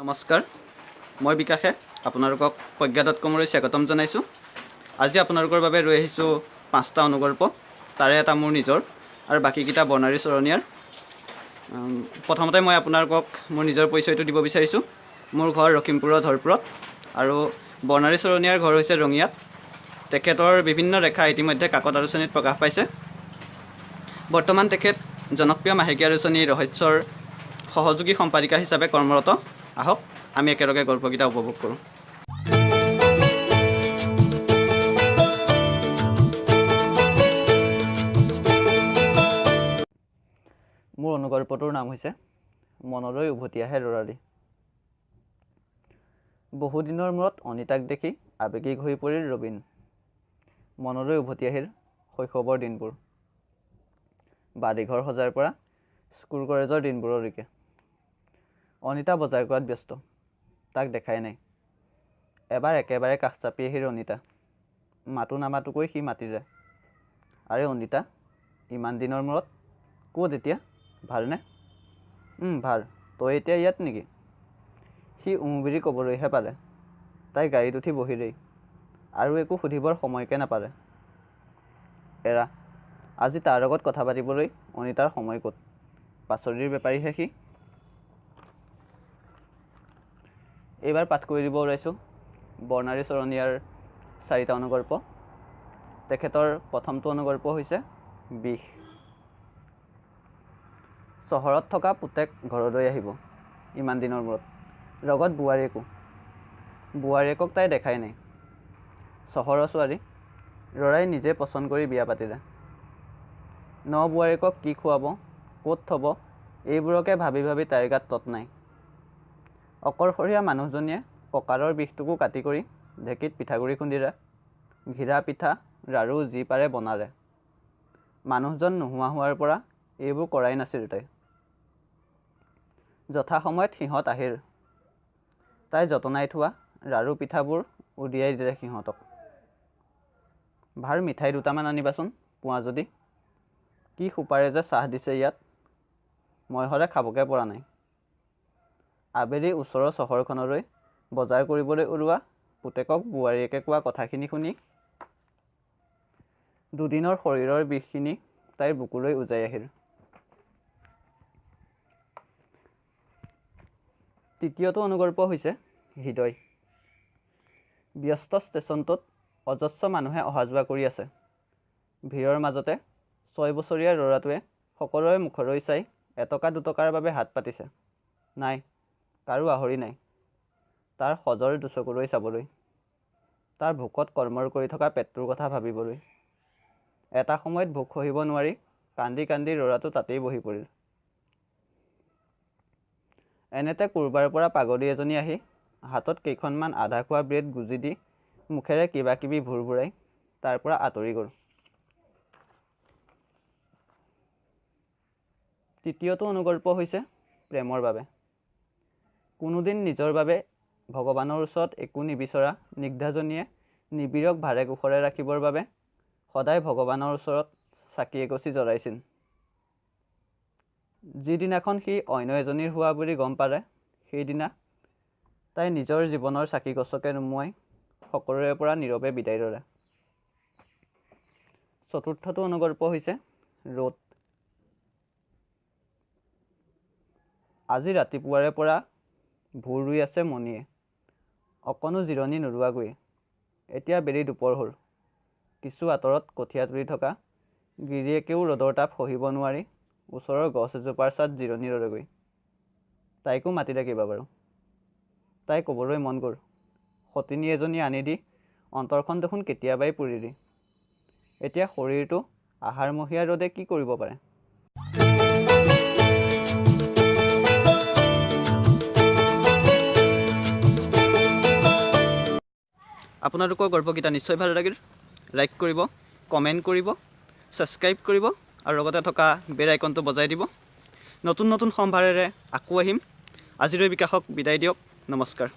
নমস্কাৰ, মই বিকাশে আপোনালোকক প্ৰজ্ঞা.com-লৈ স্বাগতম জনাইছোঁ। আজি আপোনালোকৰ বাবে লৈ আহিছোঁ 5টা অনুগল্প, তাৰে এটা মোৰ নিজৰ আৰু বাকীকেইটা বৰ্ণালী চৰণীয়াৰ। প্ৰথমতে মই আপোনালোকক মোৰ নিজৰ পৰিচয়টো দিব বিচাৰিছোঁ। মোৰ ঘৰ লখিমপুৰৰ ধৰপুৰত আৰু বৰ্ণালী চৰণীয়াৰ ঘৰ হৈছে ৰঙিয়াত। তেখেতৰ বিভিন্ন ৰেখা ইতিমধ্যে কাকত আলোচনীত প্ৰকাশ পাইছে। বৰ্তমান তেখেত জনপ্ৰিয় মাহেকীয়া আলোচনী ৰহস্যৰ সহযোগী সম্পাদিকা হিচাপে কৰ্মৰত। আহক আমি একেলগে গল্পকেইটা উপভোগ কৰোঁ। মোৰ অনুগল্পটোৰ নাম হৈছে মনলৈ উভতি আহে ল'ৰালি। বহুদিনৰ মূৰত অনিতাক দেখি আৱেগিক হৈ পৰিল ৰবীন। মনলৈ উভতি আহিল শৈশৱৰ দিনবোৰ, বাৰীঘৰ সজাৰ পৰা স্কুল কলেজৰ দিনবোৰলৈকে। অনিতা বজাৰ কৰাত ব্যস্ত, তাক দেখাই নাই। এবাৰ একেবাৰে কাষ চাপি আহিল অনিতা। মাতো নামাতোকৈ সি মাতিলে, আৰে অনিতা, ইমান দিনৰ মূৰত, ক'ত এতিয়া? ভালনে? ভাল। তই এতিয়া ইয়াত নেকি? সি বুলি ক'বলৈহে পালে। তাই গাড়ীত উঠি বহিলেই আৰু একো সুধিবৰ সময়কে নাপালে। এৰা, আজি তাৰ লগত কথা পাতিবলৈ অনিতাৰ সময় ক'ত? পাচলিৰ বেপাৰীহে সি। এইবাৰ পাঠ কৰি দিব ওলাইছোঁ বৰ্ণালী চৰণীয়াৰ 4টা অনুগল্প। তেখেতৰ প্ৰথমটো অনুগল্প হৈছে বিষ। চহৰত থকা পুতেক ঘৰলৈ আহিব ইমান দিনৰ মূৰত, লগত বোৱাৰীয়েকক তাই দেখাই নাই। চহৰৰ ছোৱালী, ল'ৰাই নিজে পচন্দ কৰি বিয়া পাতিলে। বোৱাৰীয়েকক কি খুৱাব, ক'ত থ'ব, এইবোৰকে ভাবি ভাবি তাইৰ গাত তত নাই। অকলশৰীয়া মানুহজনীয়ে কঁকালৰ বিষটোকো কাটি কৰি ঢেঁকীত পিঠাগুড়ি খুন্দিলে, ঘিৰা পিঠা লাড়ু যি পাৰে বনালে। মানুহজন নোহোৱা হোৱাৰ পৰা এইবোৰ কৰাই নাছিল তাই। যথাসময়ত সিহঁত আহিল। তাই যতনাই থোৱা লাড়ু পিঠাবোৰ উলিয়াই দিলে সিহঁতক। ভাল মিঠাই দুটামান আনিবাচোন পোৱা যদি। কি সোপাৰে যে চাহ দিছে ইয়াত, মই হ'লে খাবকে পৰা নাই। আবেলি ওচৰৰ চহৰখনলৈ বজাৰ কৰিবলৈ ওলোৱা পুতেকক বোৱাৰীয়েকে কোৱা কথাখিনি শুনি দুদিনৰ শৰীৰৰ বিষখিনি তাইৰ বুকুলৈ উজাই আহিল। তৃতীয়টো অনুগল্প হৈছে হৃদয়। ব্যস্ত ষ্টেচনটোত অজস্ৰ মানুহে অহা যোৱা কৰি আছে। ভিৰৰ মাজতে 6 বছৰীয়া ল'ৰাটোৱে সকলোৰে মুখলৈ চাই এটকা দুটকাৰ বাবে হাত পাতিছে। নাই, কাৰো আহৰি নাই তাৰ সজল দুচকুলৈ চাবলৈ, তাৰ ভোকত কৰ্মৰ কৰি থকা পেটটোৰ কথা ভাবিবলৈ। এটা সময়ত ভোক সহিব নোৱাৰি কান্দি কান্দি ল'ৰাটো তাতেই বহি পৰিল। এনেতে ক'ৰবাৰ পৰা পাগলী এজনী আহি হাতত কেইখনমান আধা খোৱা ব্ৰেড গুজি দি মুখেৰে কিবা কিবি ভুৰভুৰাই তাৰ পৰা আঁতৰি গ'ল। তৃতীয়টো অনুগল্প হৈছে প্ৰেমৰ বাবে। কোনোদিন নিজৰ বাবে ভগৱানৰ ওচৰত একো নিবিচৰা নিগ্ধাজনীয়ে নিবিড়ক ভাৰে কুশলে ৰাখিবৰ বাবে সদায় ভগৱানৰ ওচৰত চাকি এগছি জ্বলাইছিল। যিদিনাখন সি অন্য এজনীৰ হোৱা বুলি গম পালে, সেইদিনা তাই নিজৰ জীৱনৰ চাকি গছকে নুমুৱাই সকলোৰে পৰা নীৰৱে বিদায় ল'লে। চতুৰ্থটো অনুগল্প হৈছে ৰ'দ। আজি ৰাতিপুৱাৰে পৰা ভুৰ ৰুই আছে মণিয়ে, অকণো জিৰণি নোলোৱাকৈ। এতিয়া বেলি দুপৰ হ'ল। কিছু আঁতৰত কঠীয়া তুলি থকা গিৰিয়েকেও ৰ'দৰ তাপ সহিব নোৱাৰি ওচৰৰ গছ এজোপাৰ ছাঁত জিৰণি ল'লেগৈ। তাইকো মাতিলে কেইবাবাৰো। তাই ক'বলৈ মন গ'ল, সতিনী এজনী আনি দি অন্তৰখন দেখোন কেতিয়াবাই পুৰিলি। এতিয়া শৰীৰটো আহাৰমহীয়া ৰ'দে কি কৰিব পাৰে। আপোনালোকৰ গল্পকেইটা নিশ্চয় ভাল লাগিল। লাইক কৰিব, কমেণ্ট কৰিব, ছাবস্ক্ৰাইব কৰিব আৰু লগতে থকা বেল আইকনটো বজাই দিব। নতুন নতুন সম্ভাৰেৰে আকৌ আহিম। আজিলৈ বিকাশক বিদায় দিয়ক। নমস্কাৰ।